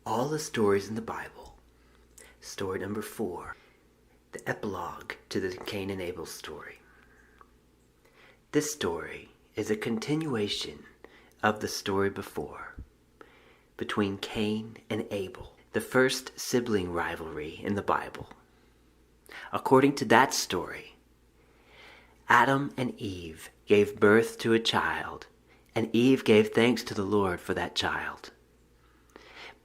all the stories in the Bible. Story number 4, the epilogue to the Cain and Abel story. This story is a continuation of the story before, between Cain and Abel, the first sibling rivalry in the Bible. According to that story, Adam and Eve gave birth to a child, and Eve gave thanks to the Lord for that child.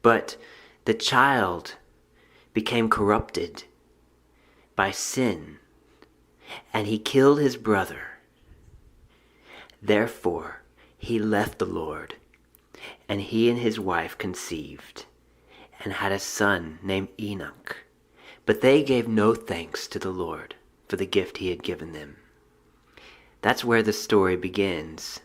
But the child became corrupted by sin, and he killed his brother. Therefore, he left the Lord, and he and his wife conceived, and had a son named Enoch. But they gave no thanks to the Lord for the gift he had given them. That's where the story begins.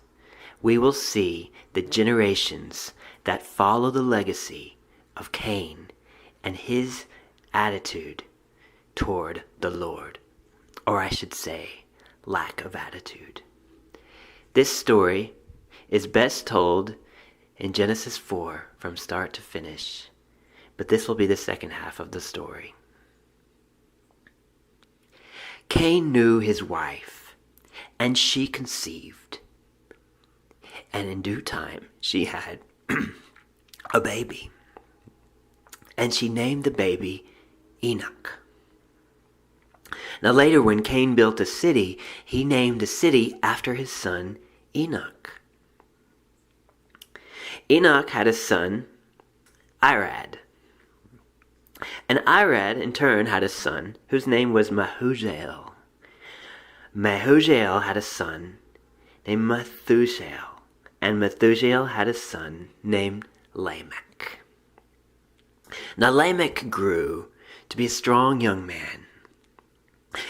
We will see the generations that follow the legacy of Cain and his attitude toward the Lord, or I should say, lack of attitude. This story is best told in Genesis 4 from start to finish, but this will be the second half of the story. Cain knew his wife, and she conceived, and in due time she had a baby, and she named the baby Enoch. Now later, when Cain built a city, he named the city after his son Enoch. Enoch had a son, Irad. And Irad, in turn, had a son whose name was Mehujael. Mehujael had a son named Methuselah, and Methuselah had a son named Lamech. Now Lamech grew to be a strong young man,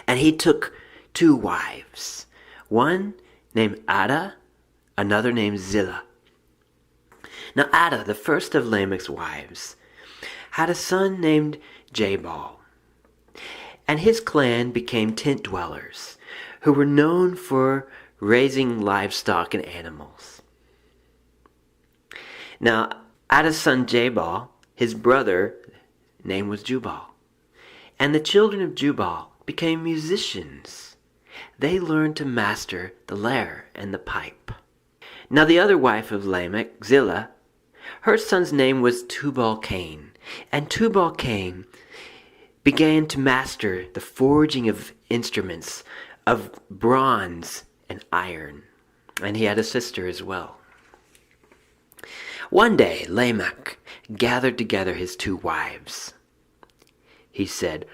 and he took 2 wives, one named Ada, another named Zillah. Now Ada, the first of Lamech's wives, had a son named Jabal, and his clan became tent dwellers who were known for raising livestock and animals. Now Ada's son Jabal, his brother, name was Jubal, and the children of Jubal became musicians. They learned to master the lyre and the pipe. Now the other wife of Lamech, Zillah, her son's name was Tubal-Cain, and Tubal-Cain began to master the forging of instruments of bronze and iron, and he had a sister as well. One day Lamech gathered together his 2 wives. He said,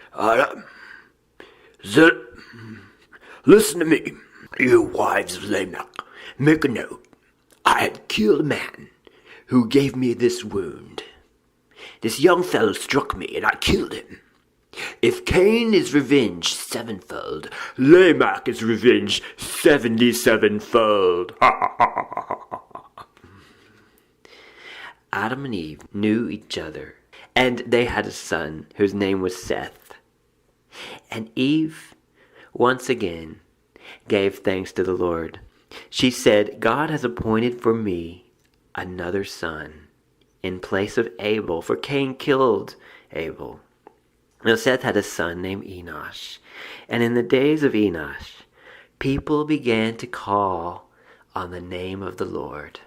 Listen to me, you wives of Lamech. Make a note. I had killed a man who gave me this wound. This young fellow struck me, and I killed him. If Cain is revenged 7-fold, Lamech is revenged 77-fold. Adam and Eve knew each other, and they had a son whose name was Seth. And Eve, once again, gave thanks to the Lord. She said, God has appointed for me another son in place of Abel, for Cain killed Abel. Now Seth had a son named Enosh, and in the days of Enosh, people began to call on the name of the Lord.